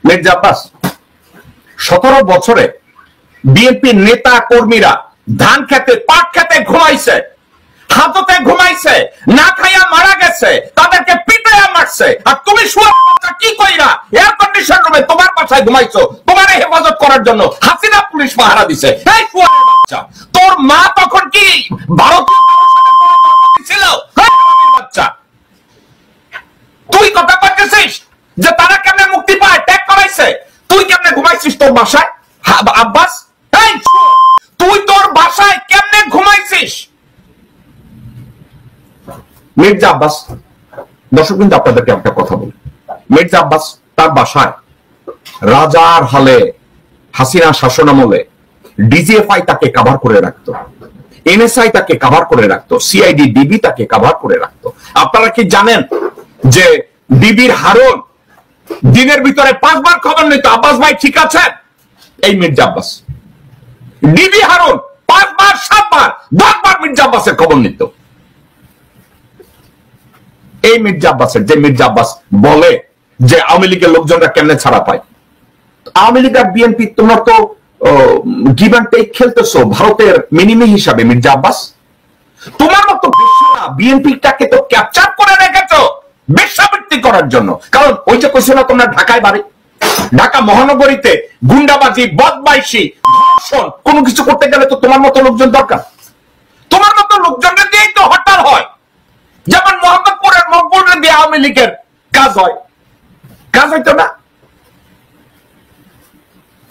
মির্জা আব্বাস 17 বছরে বিএনপি নেতা কর্মীরা ধান খেতে পাট খেতে ঘুমাইছে, হাততে ঘুমাইছে, না খাইয়া মারা গেছে, তাদেরকে পিটাইয়া মারছে, আর তুমি কি কইরা এয়ার কন্ডিশন রুমে তোমার বাসায় ঘুমাইছো তোমার হেফাজত করার জন্য হাসিনা পুলিশ পাহারা দিছে। এই শুয়ারের বাচ্চা, তোর মা তখন কি ভারতীয় ছিল? বাচ্চা, তুই কথা বলতেছিস যে তারা কেমনে মুক্তি পায়, ট্যাগ করাইছে, তুই কেমনে ঘুমাইছিস তোর বাসায়? আব্বাস, তুই তোর বাসায় কেমনে ঘুমাইছিস? মির্জা আব্বাস, দর্শক কিন্তু আপনাদেরকে একটা কথা বলি, মির্জা আব্বাস তার বাসায় রাজার হালে হাসিনা শাসনামলে ডিজিএফআই তাকে কভার করে রাখতো, এনএসআই তাকে কভার করে রাখতো, সিআইডি ডিবি তাকে কভার করে রাখতো। আপনারা কি জানেন যে ডিবির হারুন দিনের ভিতরে 5 বার খবর নিত, আব্বাস ভাই ঠিক আছে? এই মির্জা আব্বাস, ডিবি হারুন 5 বার 7 বার 10 বার মির্জা আব্বাসের খবর নিত। এই মির্জা আব্বাসের, যে মির্জা আব্বাস বলে যে আওয়ামী লীগের লোকজনরা কেমনে ছাড়া পায়। আওয়ামী লীগ আর বিএনপি তোমরা তো গিভ অ্যান্ড টেক খেলতেছো ভারতের মিনিমি হিসাবে। মির্জা আব্বাস, তোমার মতো বেশ্যারা বিএনপিটাকে তো ক্যাপচার করে রেখেছো বেশ্যাবৃত্তি করার জন্য। কারণ ওই যে কইছো না তোমরা ঢাকায় বাড়ি, ঢাকা মহানগরীতে গুন্ডাবাজি, বদমাইশি, ধর্ষণ কোনো কিছু করতে গেলে তো তোমার মতো লোকজন দরকার। তোমার মতো লোকজনদের দিয়েই তো হরতাল হয়, যেমন মোহাম্মদপুরের মকবুলের দিয়ে আওয়ামী লীগের কাজ হয়, কাজ হইতো না?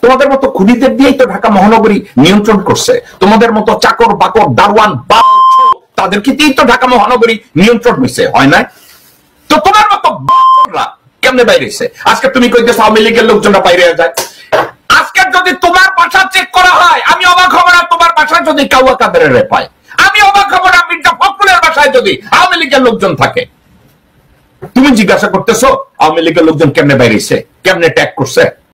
তোমাদের মতো খুনিদের দিয়েই তো ঢাকা মহানগরী নিয়ন্ত্রণ করছে, তোমাদের মতো চাকর বাকর দারওয়ান তাদেরকে দিয়েই তো ঢাকা মহানগরী নিয়ন্ত্রণ হয়েছে, হয় না? তো তোমার মতো কেমনে বাইরেছে? আজকে তুমি কইতেছো আওয়ামী লীগের লোকজনরা বাইরে যায়। আজকে যদি তোমার বাসা চেক করা হয় আমি অবাক হব না, তোমার বাসায় যদি কাউয়া কাদেরের পায় আমি অবাক হব না, মির্জা ফখরুলের বাসায় যদি আওয়ামী লীগের লোকজন থাকে। তুমি জিজ্ঞাসা করতেছো আওয়ামী লীগের লোকজন কেমনে বাইরেছে, কেমনে ট্যাগ করছে?